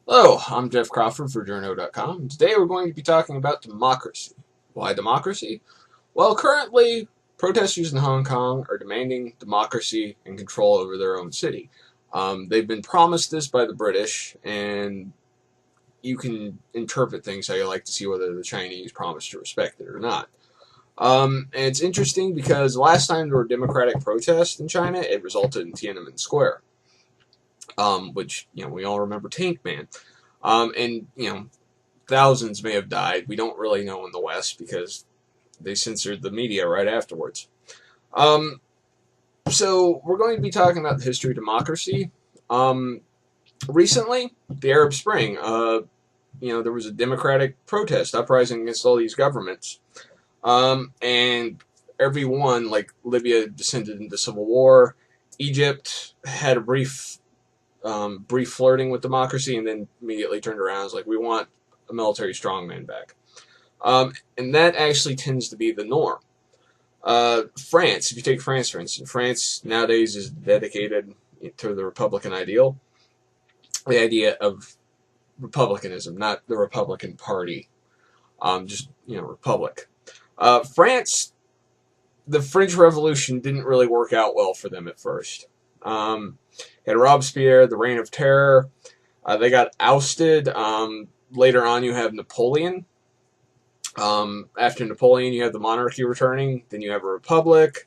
Hello, I'm Jeff Crawford for Journo.com. Today we're going to be talking about democracy. Why democracy? Well, currently, protesters in Hong Kong are demanding democracy and control over their own city. They've been promised this by the British, and you can interpret things how you like to see whether the Chinese promised to respect it or not. And it's interesting because last time there were democratic protests in China, it resulted in Tiananmen Square, which we all remember Tank Man. And thousands may have died. We don't really know in the West because they censored the media right afterwards. Um, so we're going to be talking about the history of democracy. Um, Recently, the Arab Spring, there was a democratic protest uprising against all these governments, and everyone, like Libya, descended into civil war. Egypt had a brief flirting with democracy, and then immediately turned around. It was like, we want a military strongman back. And that actually tends to be the norm. France, if you take France for instance, France nowadays is dedicated to the Republican ideal, the idea of republicanism, not the Republican Party, just republic. France, the French Revolution didn't really work out well for them at first. You had Robespierre, the Reign of Terror. They got ousted. Later on, you have Napoleon. After Napoleon, you have the monarchy returning. Then you have a republic.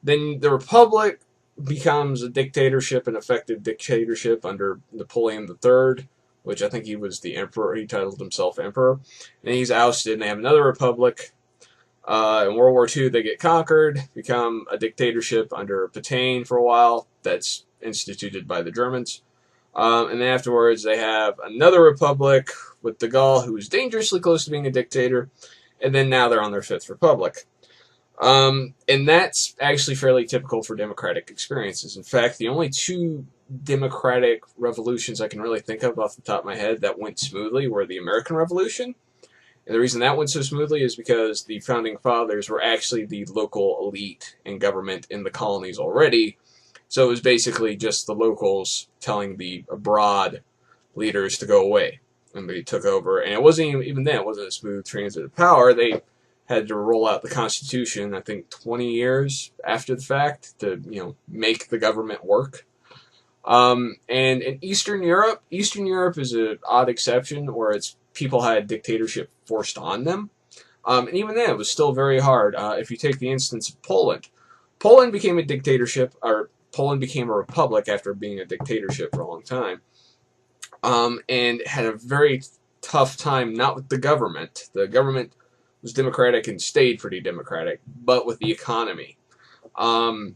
Then the republic becomes a dictatorship, an effective dictatorship under Napoleon III, which I think he was the emperor. He titled himself emperor. And he's ousted, and they have another republic. In World War II, they get conquered, become a dictatorship under Pétain for a while. That's instituted by the Germans. And then afterwards, they have another republic with de Gaulle, who was dangerously close to being a dictator. And then now they're on their fifth republic. And that's actually fairly typical for democratic experiences. In fact, the only two democratic revolutions I can really think of off the top of my head that went smoothly were the American Revolution. And the reason that went so smoothly is because the founding fathers were actually the local elite in government in the colonies already. So it was basically just the locals telling the abroad leaders to go away. And they took over. And it wasn't even then, it wasn't a smooth transit of power. They had to roll out the Constitution, I think, 20 years after the fact to, make the government work. And in Eastern Europe is an odd exception where it's people had dictatorship forced on them. And even then, it was still very hard. If you take the instance of Poland, Poland became a dictatorship, or Poland became a republic after being a dictatorship for a long time, and had a very tough time, not with the government. The government was democratic and stayed pretty democratic, but with the economy. And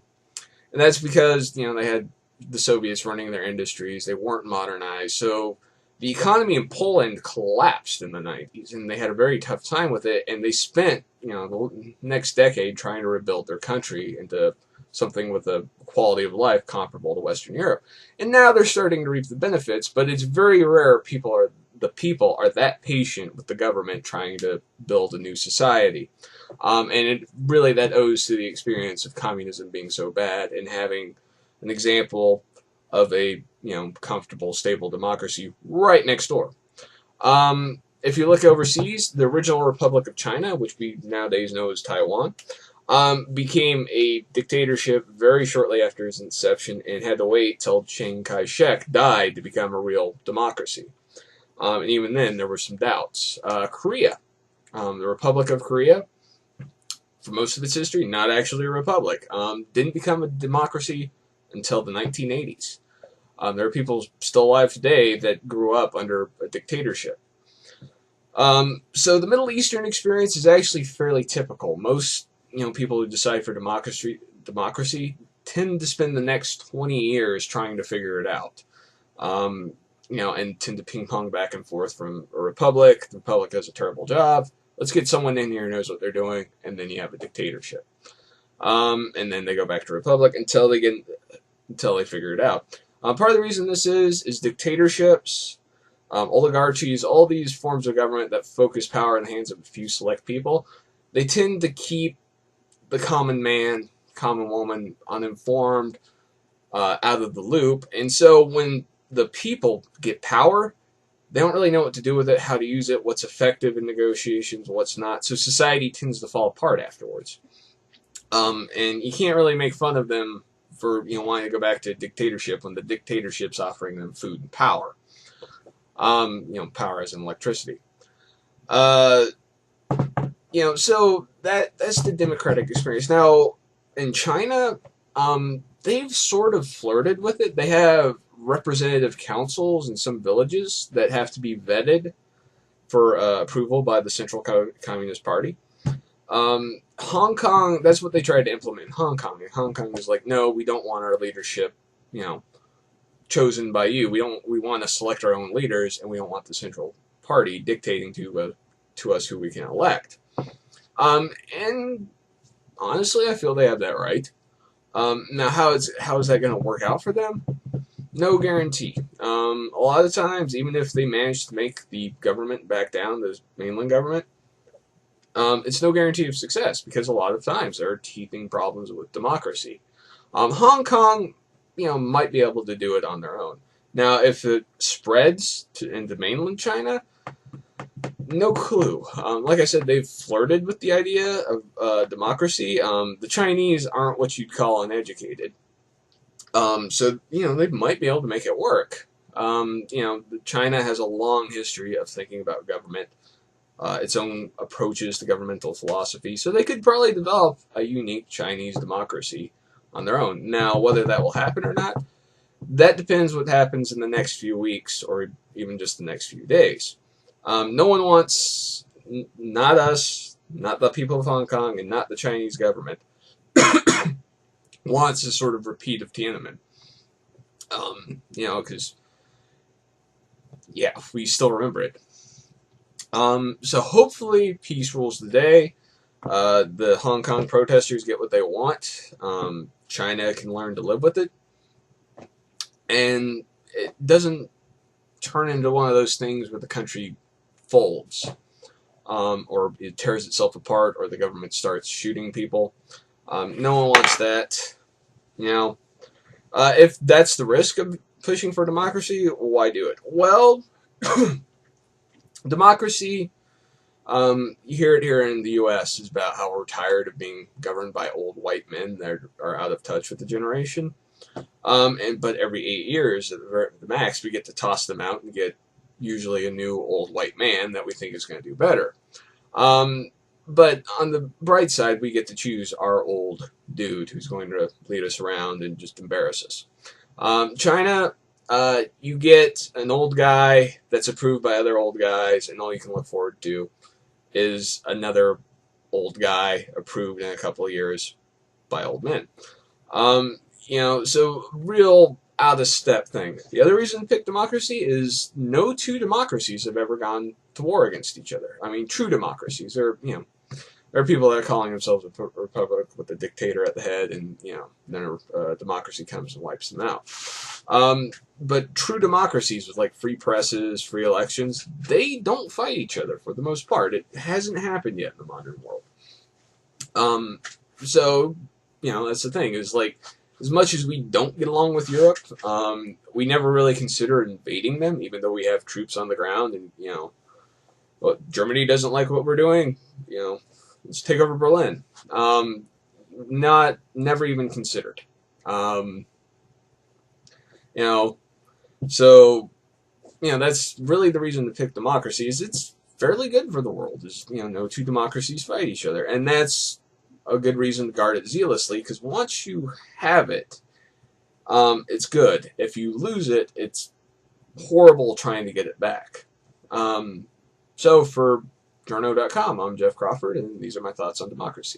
that's because, they had the Soviets running their industries. They weren't modernized. So the economy in Poland collapsed in the 90s, and they had a very tough time with it, and they spent, the next decade trying to rebuild their country into something with a quality of life comparable to Western Europe. And now they're starting to reap the benefits, but it's very rare the people are that patient with the government trying to build a new society. And it really that owes to the experience of communism being so bad and having an example of a comfortable, stable democracy right next door. If you look overseas, the original Republic of China, which we nowadays know as Taiwan, became a dictatorship very shortly after its inception and had to wait till Chiang Kai-shek died to become a real democracy. And even then, there were some doubts. Korea, the Republic of Korea, for most of its history, not actually a republic, didn't become a democracy until the 1980s. There are people still alive today that grew up under a dictatorship. So the Middle Eastern experience is actually fairly typical. Most people who decide for democracy tend to spend the next 20 years trying to figure it out. And tend to ping pong back and forth from a republic. The republic does a terrible job. Let's get someone in here who knows what they're doing, and then you have a dictatorship. And then they go back to republic until they figure it out. Part of the reason this is dictatorships, oligarchies, all these forms of government that focus power in the hands of a few select people. They tend to keep the common man, common woman, uninformed, out of the loop. And so when the people get power, They don't really know what to do with it, how to use it, what's effective in negotiations, what's not. So society tends to fall apart afterwards. And you can't really make fun of them for wanting to go back to dictatorship when the dictatorship's offering them food and power. Power as in electricity. Uh, so that's the democratic experience. Now, in China, they've sort of flirted with it. They have representative councils in some villages that have to be vetted for approval by the Central Communist Party. Hong Kong, that's what they tried to implement in Hong Kong. And Hong Kong was like, no, we don't want our leadership, chosen by you. We want to select our own leaders, and we don't want the Central Party dictating to us who we can elect. And honestly, I feel they have that right. Now, how is that going to work out for them? No guarantee. A lot of times, even if they manage to make the government back down, the mainland government, it's no guarantee of success because a lot of times there are teething problems with democracy. Hong Kong, might be able to do it on their own. Now, if it spreads into mainland China, no clue. Like I said, they've flirted with the idea of democracy. The Chinese aren't what you'd call uneducated. So, they might be able to make it work. China has a long history of thinking about government, its own approaches to governmental philosophy, so they could probably develop a unique Chinese democracy on their own. Now, whether that will happen or not, that depends what happens in the next few weeks or even just the next few days. No one wants, not us, not the people of Hong Kong, and not the Chinese government, wants a sort of repeat of Tiananmen. Because, we still remember it. So hopefully peace rules the day. The Hong Kong protesters get what they want. China can learn to live with it. And it doesn't turn into one of those things where the country folds. Or it tears itself apart, or the government starts shooting people. No one wants that. If that's the risk of pushing for democracy, why do it? Well, democracy, you hear it here in the U.S., is about how we're tired of being governed by old white men that are out of touch with the generation. But every 8 years, at the max, we get to toss them out and get usually a new old white man that we think is going to do better. But on the bright side, we get to choose our old dude who's going to lead us around and just embarrass us. China, you get an old guy that's approved by other old guys, and all you can look forward to is another old guy approved in a couple of years by old men. So real out of step thing. The other reason to pick democracy is no two democracies have ever gone to war against each other. I mean, true democracies. There are people that are calling themselves a republic with a dictator at the head, and then a democracy comes and wipes them out. But true democracies with like free presses, free elections, they don't fight each other for the most part. It hasn't happened yet in the modern world. So that's the thing. Is like, as much as we don't get along with Europe, we never really consider invading them, even though we have troops on the ground. And Germany doesn't like what we're doing. Let's take over Berlin. Never even considered. So that's really the reason to pick democracy. Is it's fairly good for the world. Is no two democracies fight each other, and that's a good reason to guard it zealously. Because once you have it, it's good. If you lose it, it's horrible trying to get it back. So for Journo.com, I'm Jeff Crawford, and these are my thoughts on democracy.